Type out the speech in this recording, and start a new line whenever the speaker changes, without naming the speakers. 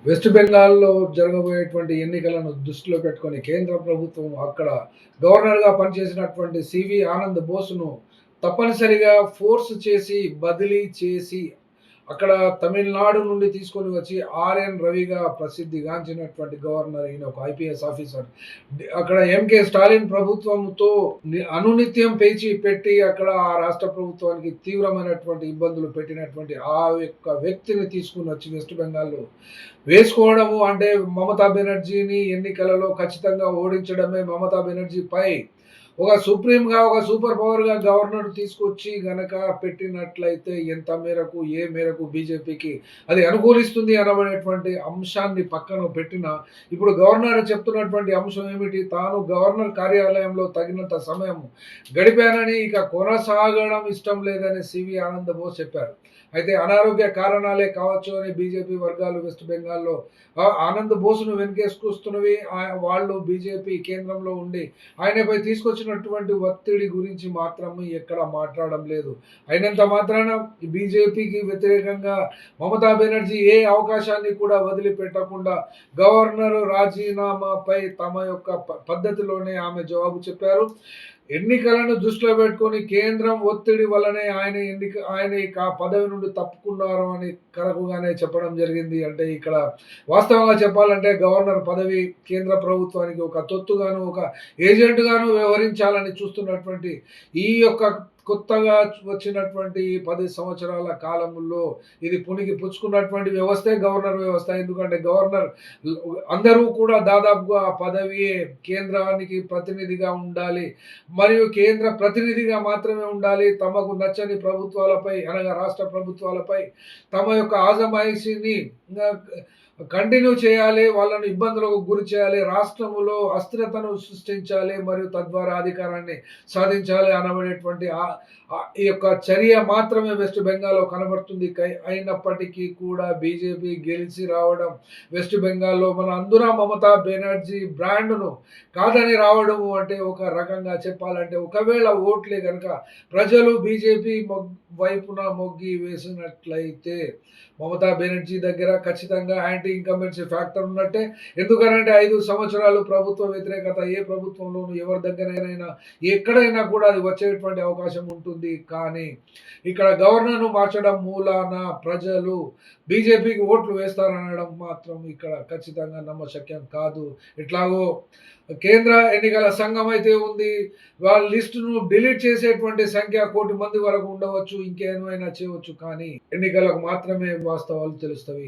West బెంగాల్‌లో జరగబోయేటువంటి ఎన్నికలను దృష్టిలో పెట్టుకొని కేంద్ర ప్రభుత్వం అక్కడ గవర్నర్‌గా పనిచేసినటువంటి సివి ఆనంద్ బోస్‌ను తప్పనిసరిగా ఫోర్స్ చేసి, బదిలీ చేసి, అక్కడ తమిళనాడు నుండి తీసుకొని వచ్చి ఆర్‌ఎన్ రవిగా ప్రసిద్ధిగాంచినటువంటి గవర్నర్ ఈయన ఒక ఐపీఎస్ ఆఫీసర్. అక్కడ ఎంకే స్టాలిన్ ప్రభుత్వంతో అనునిత్యం పేచీ పెట్టి అక్కడ ఆ రాష్ట్ర ప్రభుత్వానికి తీవ్రమైనటువంటి ఇబ్బందులు పెట్టినటువంటి ఆ యొక్క వ్యక్తిని తీసుకొనొచ్చి వెస్ట్ బెంగాల్‌లో వేసుకోవడము అంటే మమతా బెనర్జీని ఎన్నికలలో ఖచ్చితంగా ఓడించడమే మమతా బెనర్జీపై ఒక సుప్రీంగా, ఒక సూపర్ పవర్‌గా గవర్నర్ తీసుకొచ్చి గనక పెట్టినట్లయితే ఎంత మేరకు, ఏ మేరకు బీజేపీకి అది అనుకూలిస్తుంది అనబడేటువంటి అంశాన్ని పక్కన పెట్టినా, ఇప్పుడు గవర్నర్ చెప్తున్నటువంటి అంశం ఏమిటి? తాను గవర్నర్ కార్యాలయంలో తగినంత సమయం గడిపానని, ఇక కొనసాగడం ఇష్టం లేదని సివి ఆనంద్ బోస్ చెప్పారు. అయితే అనారోగ్య కారణాలే కావచ్చు అని బీజేపీ వర్గాలు వెస్ట్ బెంగాల్‌లో ఆనంద్ బోస్‌ను వెనకేసుకొస్తున్నవి. వాళ్ళు బీజేపీ కేంద్రంలో ఉండి ఆయనపై తీసుకొచ్చినటువంటి ఒత్తిడి గురించి మాత్రం ఎక్కడ మాట్లాడడం లేదు. అయినంత మాత్రాన బీజేపీకి వ్యతిరేకంగా మమతా బెనర్జీ ఏ అవకాశాన్ని కూడా వదిలిపెట్టకుండా గవర్నర్ రాజీనామాపై తమ యొక్క పద్ధతిలోనే ఆమె జవాబు చెప్పారు. ఎన్నికలను దృష్టిలో పెట్టుకొని కేంద్రం ఒత్తిడి వల్లనే ఆయన ఇక ఆ పదవి నుండి తప్పుకున్నారు అని కరకుగానే చెప్పడం జరిగింది. అంటే ఇక్కడ వాస్తవంగా చెప్పాలంటే గవర్నర్ పదవి కేంద్ర ప్రభుత్వానికి ఒక తొత్తుగాను, ఒక ఏజెంట్‌గాను వ్యవహరించాలని చూస్తున్నటువంటి ఈ యొక్క కొత్తగా వచ్చినటువంటి 10 సంవత్సరాల కాలములో ఇది పుణికి పుచ్చుకున్నటువంటి వ్యవస్థే గవర్నర్ వ్యవస్థ. ఎందుకంటే గవర్నర్ ల్ అందరూ కూడా దాదాపుగా ఆ పదవియే కేంద్రానికి ప్రతినిధిగా ఉండాలి. మరియు కేంద్ర ప్రతినిధిగా మాత్రమే ఉండాలి. తమకు నచ్చని ప్రభుత్వాలపై అనగా రాష్ట్ర ప్రభుత్వాలపై తమ యొక్క ఆజమాయిషీని ఆహ్, కంటిన్యూ చేయాలి. వాళ్ళను ఇబ్బందులకు గురి చేయాలి. రాష్ట్రములో అస్థిరతను సృష్టించాలి. మరియు తద్వారా అధికారాన్ని సాధించాలి అనబడేటువంటి ఈ యొక్క చర్య మాత్రమే వెస్ట్ బెంగాల్‌లో కనబడుతుంది. అయినప్పటికీ కూడా బీజేపీ గెలిచి రావడం వెస్ట్ బెంగాల్‌లో మన అందున మమతా బెనర్జీ బ్రాండ్‌ను కాదని రావడము అంటే ఒక రకంగా చెప్పాలంటే ఒకవేళ ఓట్లే గనక ప్రజలు బీజేపీ వైపున మొగ్గి వేసినట్లయితే మమతా బెనర్జీ దగ్గర ఖచ్చితంగా యాంటీ ఇన్కంబెన్సీ ఫ్యాక్టర్ ఉన్నట్టే. ఎందుకనంటే 5 సంవత్సరాలు ప్రభుత్వ వ్యతిరేకత ఏ ప్రభుత్వంలోనూ ఎవరి దగ్గరైనా ఎక్కడైనా కూడా అది వచ్చేటువంటి అవకాశం ఉంటుంది. కానీ ఇక్కడ గవర్నర్‌ను మార్చడం మూలాన ప్రజలు బీజేపీకి ఓట్లు వేస్తారనడం మాత్రం ఇక్కడ ఖచ్చితంగా నమ్మశక్యం కాదు. ఎట్లాగో కేంద్ర ఎన్నికల సంఘం అయితే ఉంది. వాళ్ళ లిస్ట్‌ను డిలీట్ చేసేటువంటి సంఖ్య 1,00,00,000 మంది వరకు ఉండవచ్చు. ఇంకేమైనా చేయవచ్చు. కానీ ఎన్నికలకు మాత్రమే వాస్తవాలు తెలుస్తవి.